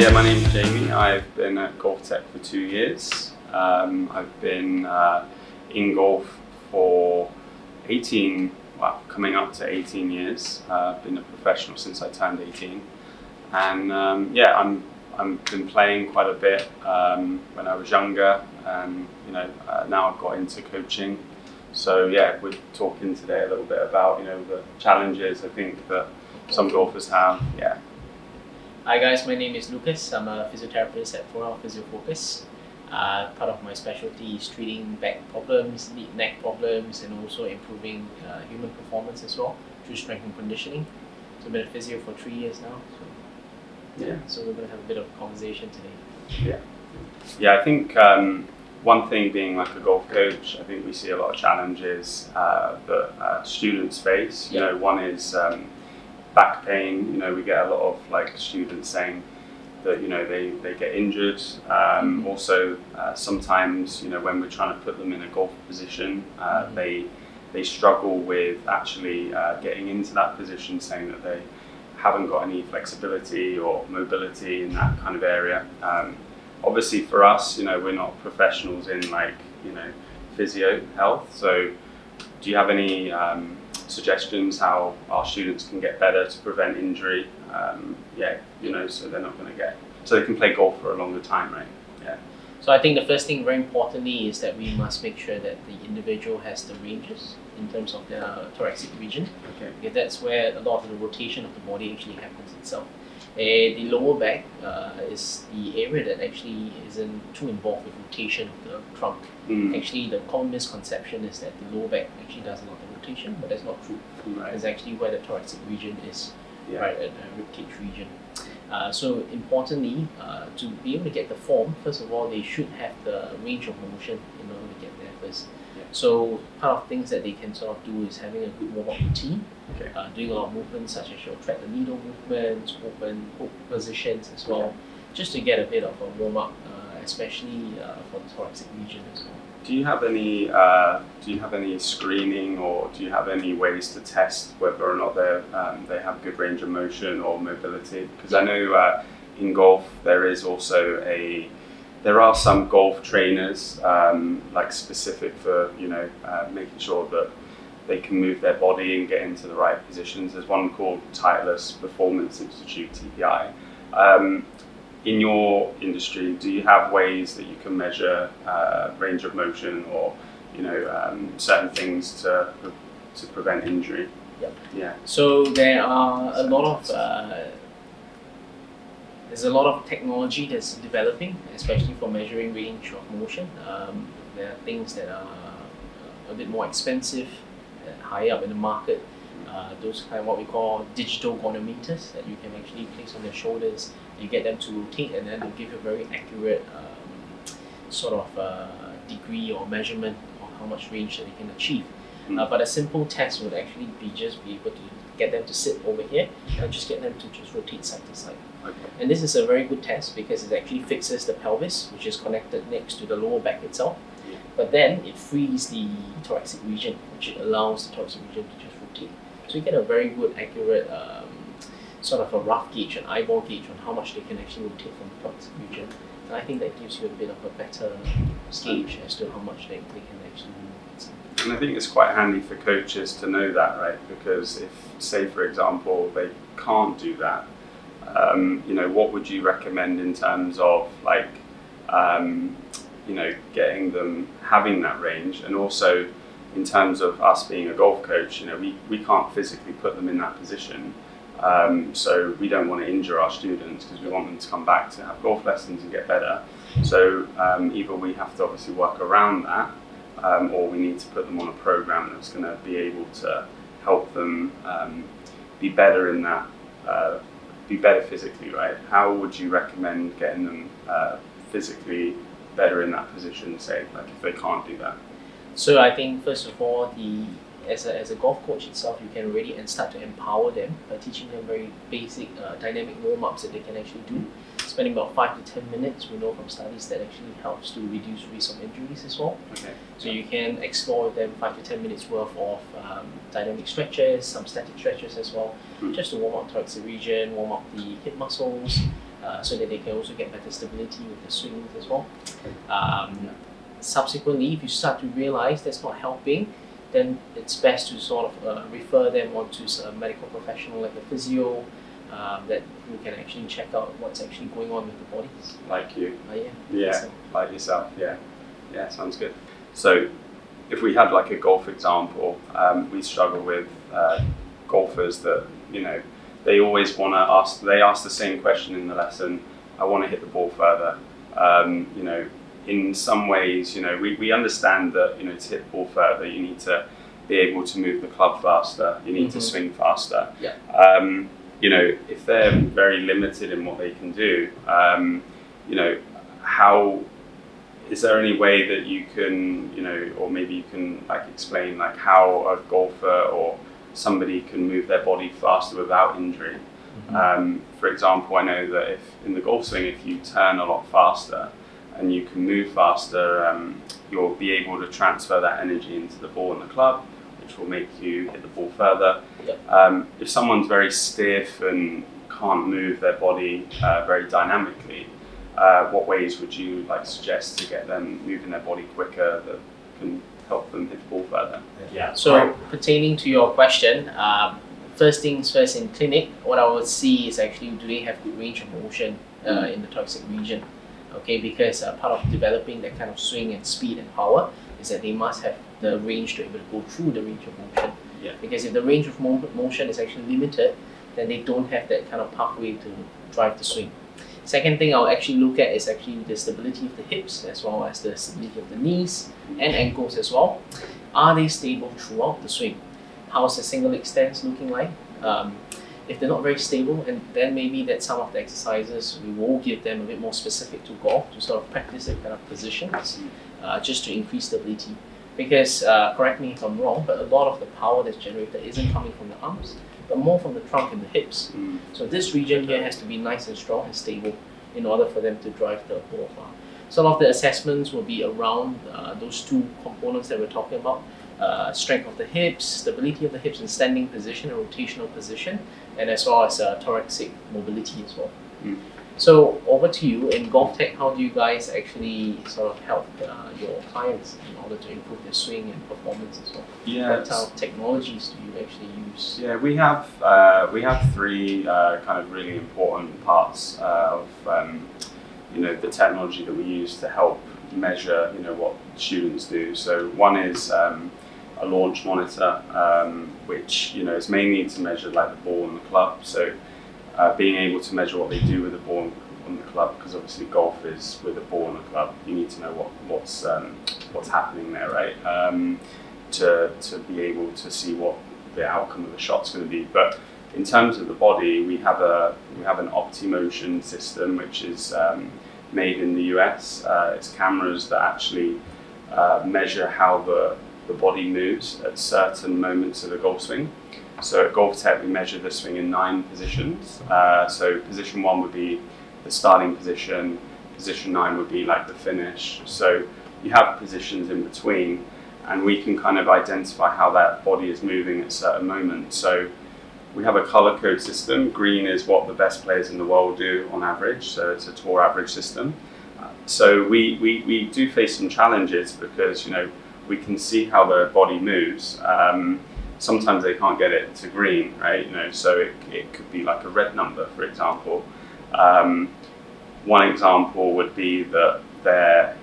Yeah, my name's Jamie. I've been at GOLFTEC for 2 years. I've been in golf for 18, well, coming up to 18 years. I've been a professional since I turned 18. And yeah, I've been playing quite a bit when I was younger, and now I've got into coaching. So yeah, we're talking today a little bit about the challenges I think that some golfers have. Yeah. Hi guys, my name is Lucas. I'm a physiotherapist at PROHEALTH Physio Focus. Part of my specialty is treating back problems, neck problems, and also improving human performance as well through strength and conditioning. So I've been a physio for 3 years now. So we're going to have a bit of a conversation today. Yeah. I think one thing being like a golf coach, I think we see a lot of challenges that students face. One is back pain. We get a lot of like students saying that they get injured. Also, sometimes when we're trying to put them in a golf position, they struggle with actually getting into that position, saying that they haven't got any flexibility or mobility in that kind of area. Obviously, for us, we're not professionals in physio health. So, do you have any suggestions how our students can get better to prevent injury? So they're not going to so they can play golf for a longer time, right? Yeah. So I think the first thing, very importantly, is that we must make sure that the individual has the ranges in terms of their thoracic region. Okay. Because that's where a lot of the rotation of the body actually happens itself. The lower back is the area that actually isn't too involved with rotation of the trunk. Actually, the common misconception is that the lower back actually does a lot of rotation, but that's not true. Right. It's actually where the thoracic region is, right at the ribcage region. So importantly, to be able to get the form, first of all, they should have the range of motion in order to get there first. So part of things that they can sort of do is having a good warm-up routine, doing a lot of movements such as your thread the needle movements, open hook positions as well, just to get a bit of a warm-up, especially for the thoracic region as well. Do you have any screening, or do you have any ways to test whether or not they have good range of motion or mobility? Because I know in golf there are some golf trainers like specific for making sure that they can move their body and get into the right positions. There's one called Titleist Performance Institute (TPI). In your industry, do you have ways that you can measure range of motion or certain things to prevent injury? Yeah. So there are a lot of there's a lot of technology that's developing, especially for measuring range of motion. There are things that are a bit more expensive, higher up in the market. Those kind of what we call digital goniometers that you can actually place on their shoulders. You get them to rotate, and then they'll give you a very accurate degree or measurement of how much range that they can achieve. But a simple test would actually be able to get them to sit over here and just get them to just rotate side to side. And this is a very good test because it actually fixes the pelvis, which is connected next to the lower back itself. But then it frees the thoracic region, which allows the thoracic region to just rotate. So you get a very good, accurate sort of a rough gauge, an eyeball gauge on how much they can actually rotate from the thoracic region. And I think that gives you a bit of a better gauge as to how much they can actually move. And I think it's quite handy for coaches to know that, right? Because if, say for example, they can't do that, what would you recommend in terms of getting them having that range, and also in terms of us being a golf coach, we can't physically put them in that position. So we don't want to injure our students because we want them to come back to have golf lessons and get better. So either we have to obviously work around that, or we need to put them on a program that's going to be able to help them be better in that, be better physically, right? How would you recommend getting them physically better in that position, say, if they can't do that? So I think first of all, as a golf coach itself, you can already start to empower them by teaching them very basic dynamic warm-ups that they can actually do. Spending about 5 to 10 minutes, we know from studies that actually helps to reduce risk of injuries as well. So you can explore with them 5 to 10 minutes worth of dynamic stretches, some static stretches as well, just to warm up thoracic region, warm up the hip muscles, so that they can also get better stability with the swings as well. Subsequently, if you start to realize that's not helping, then it's best to sort of refer them on to a medical professional like a physio, that who can actually check out what's actually going on with the bodies. Like you. Yeah. So. Like yourself. Yeah, sounds good. So if we had like a golf example, we struggle with golfers that, you know, they always want to ask, they ask the same question in the lesson, I want to hit the ball further. You know, in some ways, you know, we understand that, you know, to hit the ball further, you need to be able to move the club faster, you need to swing faster. Yeah. You know, if they're very limited in what they can do, you know, how, is there any way that you can, you know, or maybe you can like explain like how a golfer or somebody can move their body faster without injury? For example, I know that if in the golf swing, if you turn a lot faster and you can move faster, you'll be able to transfer that energy into the ball and the club, which will make you hit the ball further. Yep. If someone's very stiff and can't move their body very dynamically, what ways would you like suggest to get them moving their body quicker that can help them hit the ball further? Yeah. So pertaining to your question, first things first, in clinic, what I would see is actually, do they have good range of motion in the thoracic region? Okay, because part of developing that kind of swing and speed and power is that they must have the range to be able to go through the range of motion. Yeah. Because if the range of motion is actually limited, then they don't have that kind of pathway to drive the swing. Second thing I'll actually look at is actually the stability of the hips as well as the stability of the knees and ankles as well. Are they stable throughout the swing? How's the single leg stance looking like? If they're not very stable, and then maybe that some of the exercises we will give them a bit more specific to golf to sort of practice that kind of positions, just to increase stability. Because correct me if I'm wrong, but a lot of the power that's generated isn't coming from the arms, but more from the trunk and the hips. So this region here has to be nice and strong and stable in order for them to drive the ball far. Some of the assessments will be around those two components that we're talking about. Strength of the hips, stability of the hips in standing position and rotational position, and as well as thoracic mobility as well. So over to you, in GOLFTEC, how do you guys actually sort of help your clients in order to improve their swing and performance as well? Yeah. What type of technologies do you actually use? Yeah, we have three kind of really important parts of you know, the technology that we use to help measure, you know, what students do. So one is a launch monitor, which, you know, is mainly to measure like the ball and the club. So being able to measure what they do with the ball and the club, because obviously golf is with the ball and the club. You need to know what's happening there, right? To be able to see what the outcome of the shot's going to be. But in terms of the body, we have an OptiMotion system, which is made in the US. It's cameras that actually measure how the body moves at certain moments of the golf swing. So at GOLFTEC, we measure the swing in 9 positions. So position 1 would be the starting position, position 9 would be like the finish. So you have positions in between, and we can kind of identify how that body is moving at certain moments. So we have a color code system. Green is what the best players in the world do on average, so it's a tour average system. So we do face some challenges because, you know, we can see how the body moves. Sometimes they can't get it to green, right? You know, so it could be like a red number, for example. One example would be that their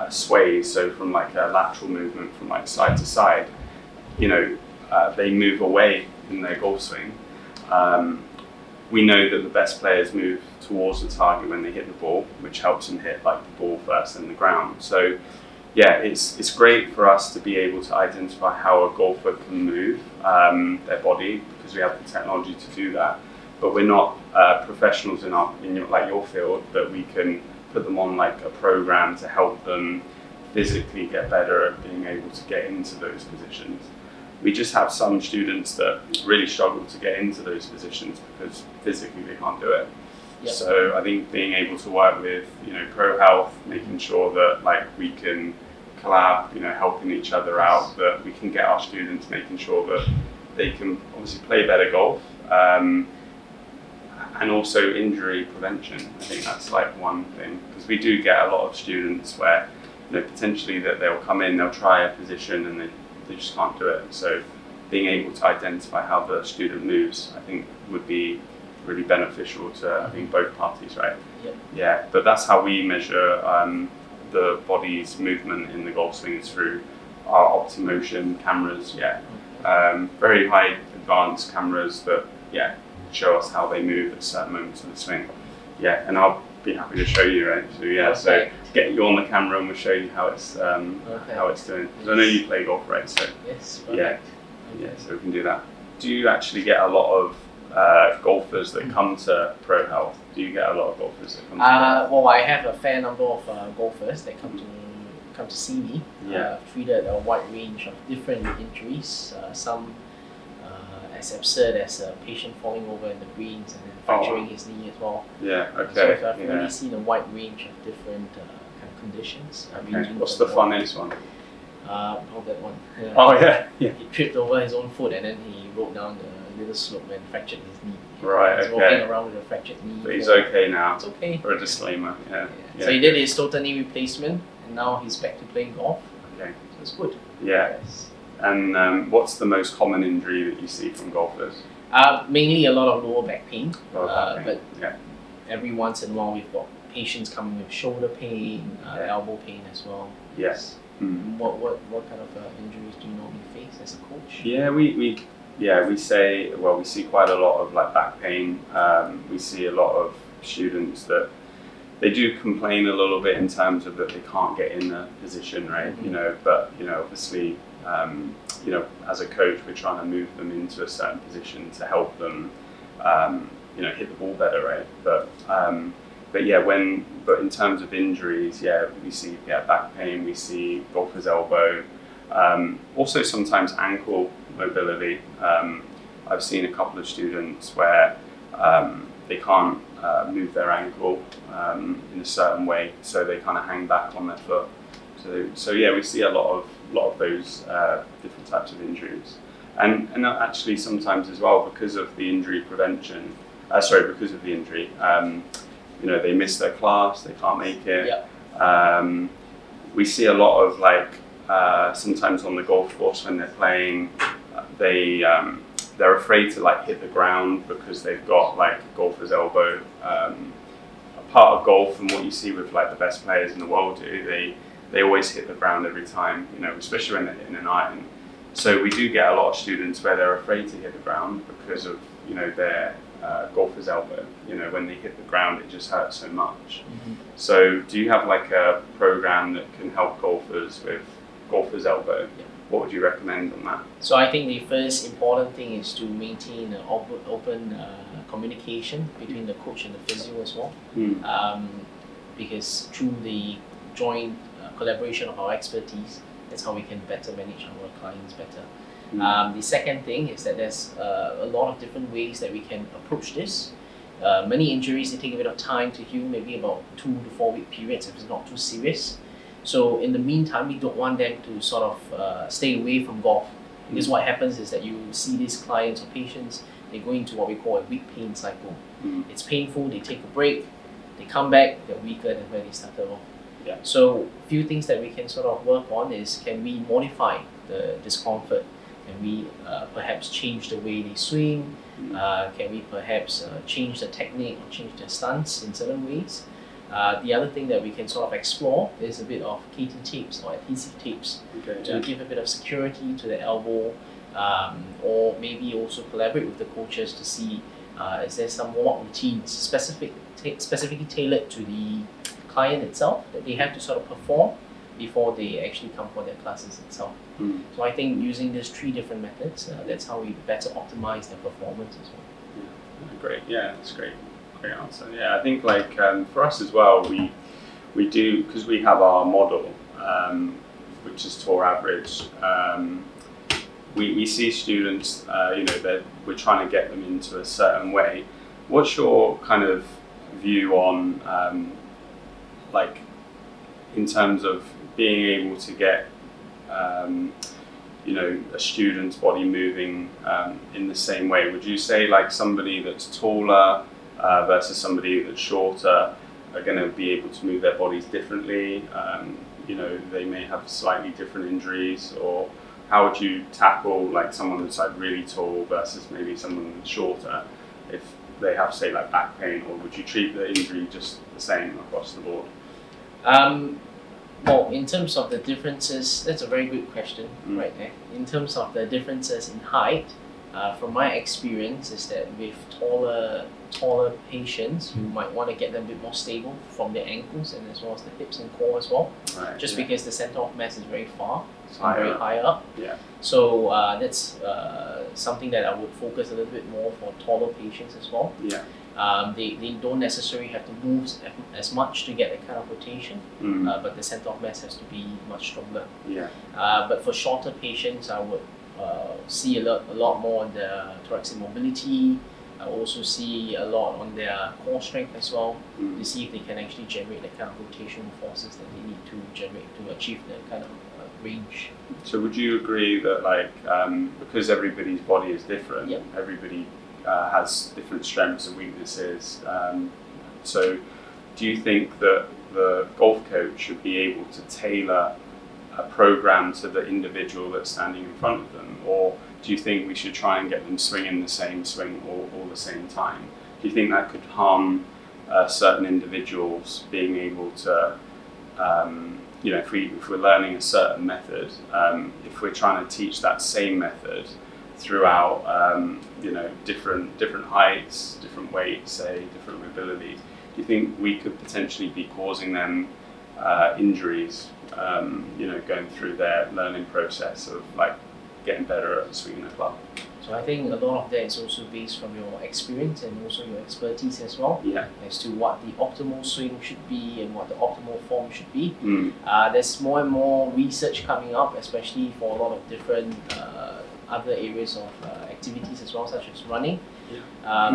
sways, so from like a lateral movement from like side to side, you know, they move away in their golf swing. We know that the best players move towards the target when they hit the ball, which helps them hit like the ball first in the ground. So yeah, it's great for us to be able to identify how a golfer can move their body, because we have the technology to do that. But we're not professionals in your field, but we can put them on like a program to help them physically get better at being able to get into those positions. We just have some students that really struggle to get into those positions because physically they can't do it. Yep. So I think being able to work with, you know, ProHealth, making sure that like we can collab, you know, helping each other out, that we can get our students making sure that they can obviously play better golf, and also injury prevention. I think that's like one thing, because we do get a lot of students where, potentially that they'll come in, they'll try a position and they just can't do it. So being able to identify how the student moves, I think would be really beneficial to, I think, both parties, right? Yep. Yeah, but that's how we measure the body's movement in the golf swing, is through our OptiMotion cameras, very high advanced cameras that, show us how they move at certain moments of the swing. Yeah, and I'll be happy to show you, right? So so get you on the camera and we'll show you how it's how it's doing. Because I know you play golf, right? So yes, yeah, so we can do that. Do you actually get a lot of golfers that come to ProHealth? Do you get a lot of golfers that come to ProHealth? Well, I have a fair number of golfers that come to see me. Treated a wide range of different injuries. Some as absurd as a patient falling over in the greens and then fracturing his knee as well. Yeah, okay. So I've really seen a wide range of different kind of conditions. What's the funniest one? That one. Oh yeah. He tripped over his own foot and then he rode down the little slope and fractured his knee. Right, He's walking around with a fractured knee. But he's okay now. It's okay. For a disclaimer, So he did his total knee replacement and now he's back to playing golf. Okay. So it's good. Yeah. Yes. And what's the most common injury that you see from golfers? Mainly a lot of lower back pain. But every once in a while we've got patients coming with shoulder pain, elbow pain as well. Yes. What kind of injuries do you normally face as a coach? Yeah, we see quite a lot of like back pain. We see a lot of students that they do complain a little bit in terms of that they can't get in a position, right? But obviously, as a coach, we're trying to move them into a certain position to help them, hit the ball better, right? But in terms of injuries, we see back pain, we see golfer's elbow, also sometimes ankle mobility. I've seen a couple of students where they can't move their ankle in a certain way, so they kind of hang back on their foot. So we see a lot of those different types of injuries, and actually sometimes as well because of the injury prevention. Because of the injury, they miss their class, they can't make it. Yeah. We see a lot of sometimes on the golf course when they're playing, they're afraid to hit the ground because they've got golfer's elbow. A part of golf and what you see with the best players in the world do, they always hit the ground every time, especially when they're hitting an iron. So we do get a lot of students where they're afraid to hit the ground because of their golfer's elbow. When they hit the ground, it just hurts so much. So do you have a program that can help golfers with golfer's elbow? What would you recommend on that? So I think the first important thing is to maintain an open communication between the coach and the physio as well. Because through the joint collaboration of our expertise, that's how we can better manage our clients better. The second thing is that there's a lot of different ways that we can approach this. Many injuries, they take a bit of time to heal, maybe about 2 to 4 week periods if it's not too serious. So in the meantime, we don't want them to sort of stay away from golf. Because what happens is that you see these clients or patients, they go into what we call a weak pain cycle. It's painful, they take a break, they come back, they're weaker than where they started off. So a few things that we can sort of work on is, can we modify the discomfort? Can we perhaps change the way they swing? Can we perhaps change the technique or change their stance in certain ways? The other thing that we can sort of explore is a bit of KT tapes or adhesive tapes to give a bit of security to the elbow, or maybe also collaborate with the coaches to see is there some warm-up routines specifically tailored to the client itself that they have to sort of perform before they actually come for their classes itself. So I think using these 3 different methods, that's how we better optimize their performance as well. Great, that's great answer. I think for us as well, we do, because we have our model, which is tour average. We see students, that we're trying to get them into a certain way. What's your kind of view on in terms of being able to get a student's body moving in the same way? Would you say somebody that's taller versus somebody that's shorter are going to be able to move their bodies differently. They may have slightly different injuries, or how would you tackle like someone that's like really tall versus maybe someone that's shorter if they have, say, like back pain, or would you treat the injury just the same across the board? Well, in terms of the differences, that's a very good question right there. In terms of the differences in height, from my experience is that with taller patients, you might want to get them a bit more stable from their ankles and as well as the hips and core as well. Right, just because the center of mass is very far, higher high up. Yeah. So that's something that I would focus a little bit more for taller patients as well. Yeah. They don't necessarily have to move as much to get that kind of rotation, but the center of mass has to be much stronger. Yeah. But for shorter patients, I would see a lot more on the thoracic mobility. I also see a lot on their core strength as well, to see if they can actually generate the kind of rotational forces that they need to generate to achieve the kind of range. So would you agree that because everybody's body is different, Yep. everybody has different strengths and weaknesses, so do you think that the golf coach should be able to tailor a program to the individual that's standing in front of them, or do you think we should try and get them swinging the same swing all the same time? Do you think that could harm certain individuals being able to, if we're learning a certain method, if we're trying to teach that same method throughout, different heights, different weights, say, different mobilities, do you think we could potentially be causing them injuries, going through their learning process of like getting better at swinging a club? So I think a lot of that is also based from your experience and also your expertise as well, as to what the optimal swing should be and what the optimal form should be. There's more and more research coming up, especially for a lot of different other areas of activities as well, such as running.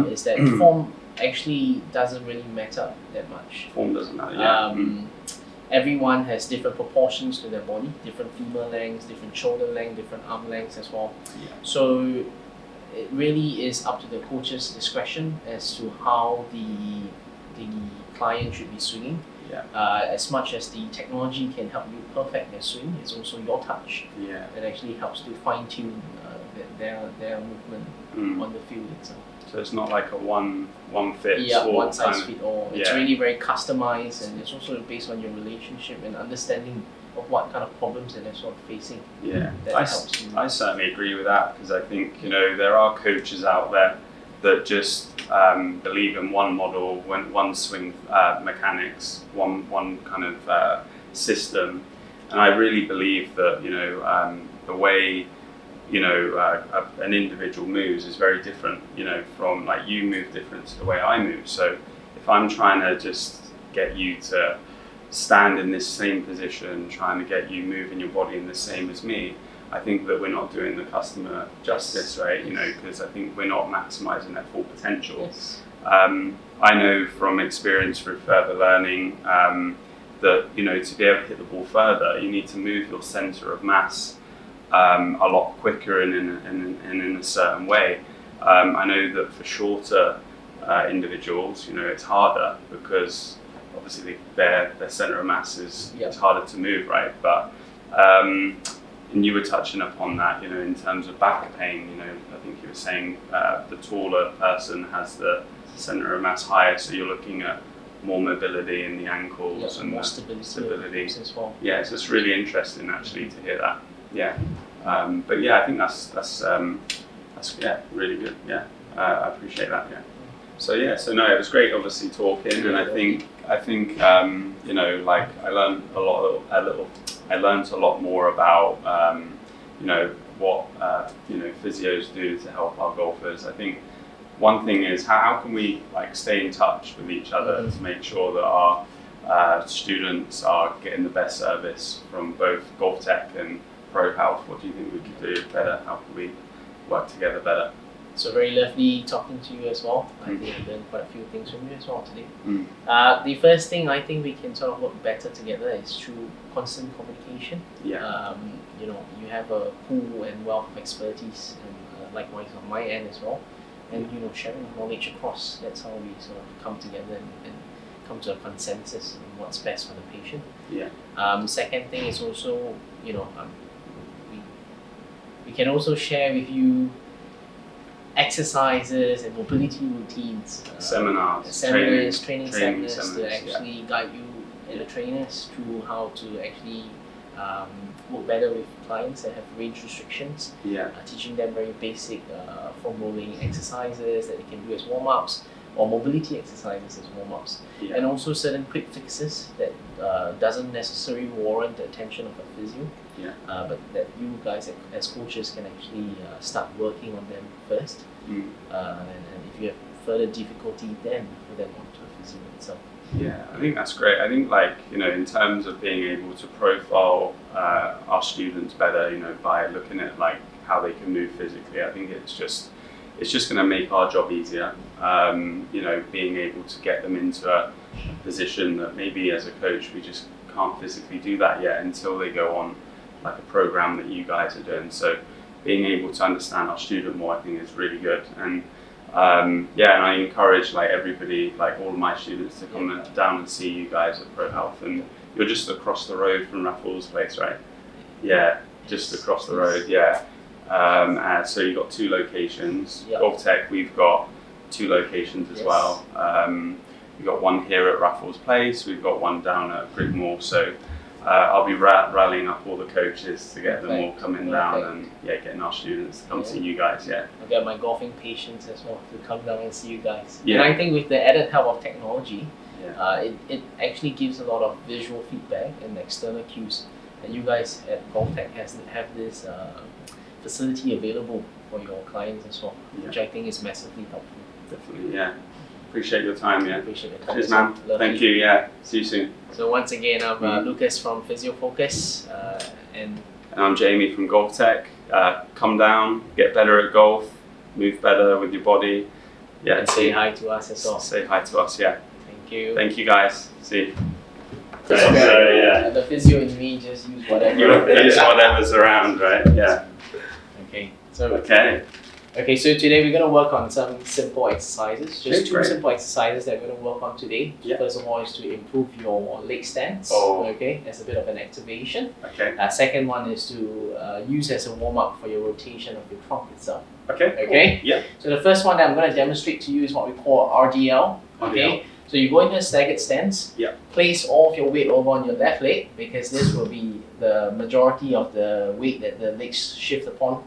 Is that form actually doesn't really matter that much. Form doesn't matter, Everyone has different proportions to their body, different femur lengths, different shoulder length, different arm lengths as well. So it really is up to the coach's discretion as to how the client should be swinging. As much as the technology can help you perfect their swing, it's also your touch that actually helps to fine tune their movement on the field itself. So it's not like a one fits all. One size fits all. It's really very customized, and it's also based on your relationship and understanding of what kind of problems they're sort of facing. That helps you. I certainly agree with that, because I think there are coaches out there that just believe in one model, one swing mechanics, one kind of system, and I really believe that the way an individual moves is very different, from like you move different to the way I move. So if I'm trying to just get you to stand in this same position, trying to get you moving your body in the same as me, I think that we're not doing the customer justice, right? Because I think we're not maximizing their full potential. I know from experience through further learning that to be able to hit the ball further, you need to move your center of mass a lot quicker and in a certain way. I know that for shorter individuals, it's harder because obviously their center of mass is harder to move, right? But and you were touching upon that, in terms of back pain. I think you were saying the taller person has the center of mass higher, so you're looking at more mobility in the ankles and more stability as well. So it's really interesting actually to hear that. But I think that's really good. I appreciate that. So no, it was great obviously talking, and I think like I learned I learned a lot more about what physios do to help our golfers. I think one thing is how can we like stay in touch with each other to make sure that our students are getting the best service from both GOLFTEC and PROHEALTH. What do you think we could do better? How can we work together better? So very lovely talking to you as well. I think I learned quite a few things from you as well today. The first thing I think we can sort of work better together is through constant communication. You have a pool and wealth of expertise, and likewise on my end as well. and sharing knowledge across. That's how we sort of come together and come to a consensus on what's best for the patient. Second thing is also, we can also share with you exercises and mobility routines, seminars, training seminars to actually guide you and the trainers through how to actually work better with clients that have range restrictions. Teaching them very basic foam rolling exercises that they can do as warm-ups, or mobility exercises as warm-ups, and also certain quick fixes that doesn't necessarily warrant the attention of a physio, but that you guys as coaches can actually start working on them first, and if you have further difficulty, then put them onto a physio itself. I think that's great. I think in terms of being able to profile our students better, by looking at how they can move physically, I think it's just going to make our job easier. Being able to get them into a position that maybe as a coach we just can't physically do that yet until they go on a program that you guys are doing. So being able to understand our student more, I think, is really good. And and I encourage everybody, all of my students, to come down and see you guys at ProHealth. And you're just across the road from Raffles Place, right? Just across the road. So you've got 2 locations. GOLFTEC, we've got 2 locations as well. We've got one here at Raffles Place, we've got one down at Brigmore. So I'll be rallying up all the coaches to get them all coming down and getting our students to come see you guys. I'll get my golfing patients as well to come down and see you guys. And I think with the added help of technology, it actually gives a lot of visual feedback and external cues. And you guys at GOLFTEC have this facility available for your clients as well, which I think is massively helpful. Definitely, Appreciate your time, Appreciate your time. Cheers, man. Thank you, See you soon. So once again, I'm Lucas from Physio Focus, and I'm Jamie from GOLFTEC. Come down, get better at golf, move better with your body. And say hi to us as well. Say hi to us, Thank you. Thank you, guys. See you. The physio in me just use whatever. Use whatever's around, right? Okay, so today we're going to work on some simple exercises. Just 2 simple exercises that we're going to work on today. First of all is to improve your leg stance, as a bit of an activation. Second one is to use as a warm-up for your rotation of your trunk itself. So the first one that I'm going to demonstrate to you is what we call RDL. So you go into a staggered stance, place all of your weight over on your left leg, because this will be the majority of the weight that the legs shift upon.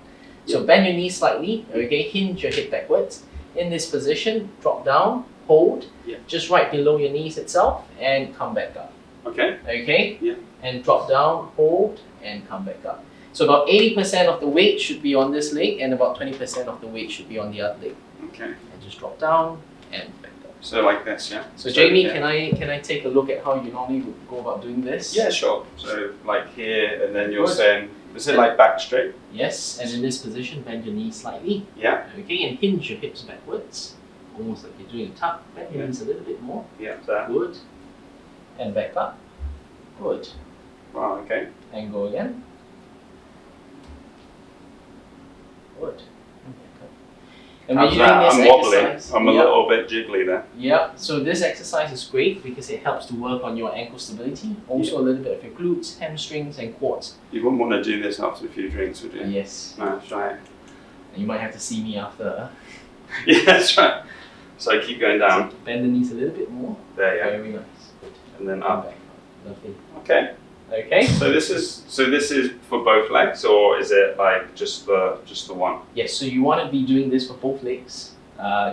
So bend your knees slightly, hinge your head backwards. In this position, drop down, hold, just right below your knees itself, and come back up. And drop down, hold, and come back up. So about 80% of the weight should be on this leg, and about 20% of the weight should be on the other leg. And just drop down and back up. So like this, So Jamie, can I take a look at how you normally would go about doing this? Sure. So here, and then you're saying, is it back straight? Yes, and in this position, bend your knees slightly. And hinge your hips backwards, almost like you're doing a tuck. Bend your knees a little bit more. Good. And back up. Good. Wow, And go again. Good. And when you're doing this I'm wobbly. exercise, I'm a little bit jiggly there. So this exercise is great because it helps to work on your ankle stability, also a little bit of your glutes, hamstrings, and quads. You wouldn't want to do this after a few drinks, would you? Yes. No, that's right. And you might have to see me after. That's right. So keep going down. So bend the knees a little bit more. There, Very nice. Good. And then up. Lovely. Okay. So this is for both legs, or is it just the one? Yes. So you want to be doing this for both legs.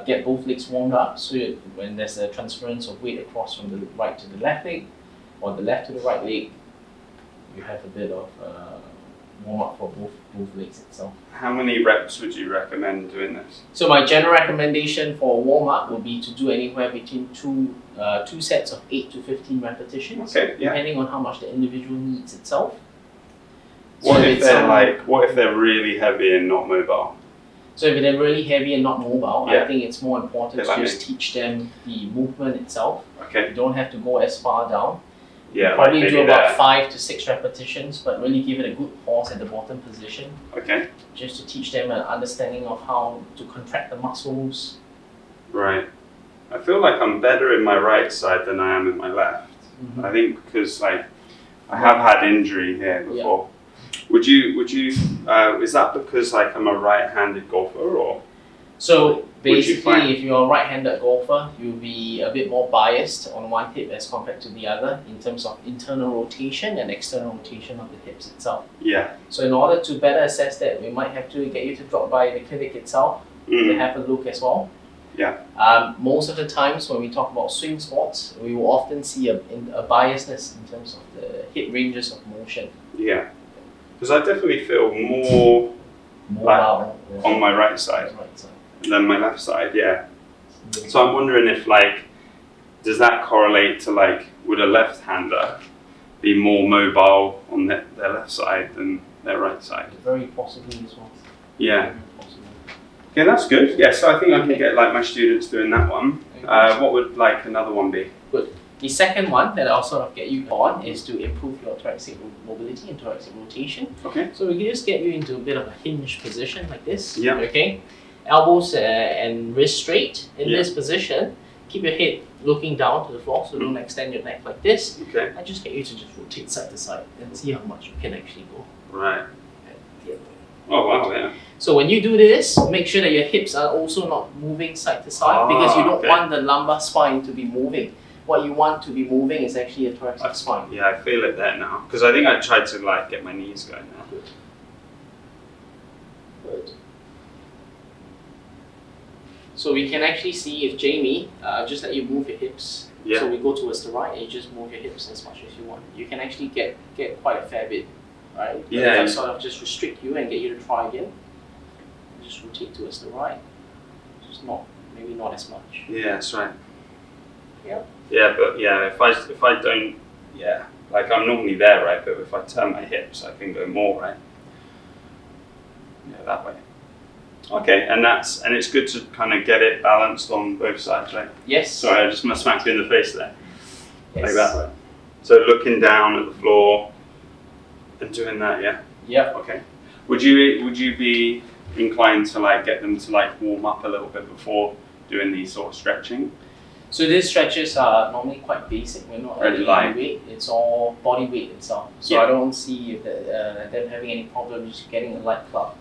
Get both legs warmed up. So when there's a transference of weight across from the right to the left leg, or the left to the right leg, you have a bit of warm up for both legs itself. How many reps would you recommend doing this? So my general recommendation for a warm up would be to do anywhere between two sets of 8 to 15 repetitions, depending on how much the individual needs itself. What if they're really heavy and not mobile? So if they're really heavy and not mobile, I think it's more important to just teach them the movement itself. You don't have to go as far down. Yeah, Probably like do maybe about there. 5 to 6 repetitions, but really give it a good pause at the bottom position, Okay. just to teach them an understanding of how to contract the muscles. Right. I feel like I'm better in my right side than I am in my left. Mhm. I think because like I have had injury here before. Would you is that because like I'm a right-handed golfer or? So Would you find- basically, if you're a right-handed golfer, you'll be a bit more biased on one hip as compared to the other in terms of internal rotation and external rotation of the hips itself. Yeah. So in order to better assess that, we might have to get you to drop by the clinic itself to have a look as well. Yeah. Most of the times when we talk about swing sports, we will often see a biasness in terms of the hip ranges of motion. Yeah. Because I definitely feel more Mobile on my right side right side. than my left side. Yeah. So I'm wondering if like, does that correlate to like, would a left-hander be more mobile on their left side than their right side? Very possibly as well. Yeah. Very possibly. Yeah, that's good. Yeah, so I think I can get like my students doing that one. Okay. What would like another one be? Good. The second one that I'll sort of get you on is to improve your thoracic mobility and thoracic rotation. Okay. So we can just get you into a bit of a hinge position like this. Yeah. Okay. Elbows and wrists straight in Yeah. this position. Keep your head looking down to the floor, so don't extend your neck like this. Okay. I just get you to just rotate side to side and see how much you can actually go. Right. At the other way. Oh wow, yeah. So when you do this, make sure that your hips are also not moving side to side because you don't want the lumbar spine to be moving. What you want to be moving is actually a thoracic spine. Yeah, I feel it there now. Because I think I tried to like get my knees going now. Good. Good. So we can actually see if Jamie, just let you move your hips. Yeah. So we go towards the right and you just move your hips as much as you want. You can actually get quite a fair bit, right? But Yeah. if I sort of just restrict you and get you to try again, just rotate towards the right. Just maybe not as much. Yeah, that's right. Yeah. Yeah, but yeah, if I don't, yeah, like I'm normally there, right? But if I turn my hips, I can go more, right? Yeah, that way. Okay, and it's good to kind of get it balanced on both sides, right? Yes. Sorry, I just smacked you in the face there, Yes. like that, right? So looking down at the floor and doing that, yeah. Yep. Okay. Would you be inclined to like get them to like warm up a little bit before doing these sort of stretching? So these stretches are normally quite basic. We're not adding light. any weight. It's all body weight itself. So Yeah. I don't see if them having any problem just getting a light club.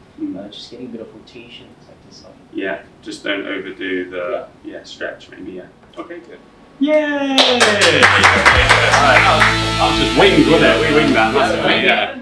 Just getting a bit of rotation like this. Yeah, just don't overdo the stretch maybe, yeah. Okay, good. Yay! Alright, I was just waiting for that, waiting that. Okay. Yeah.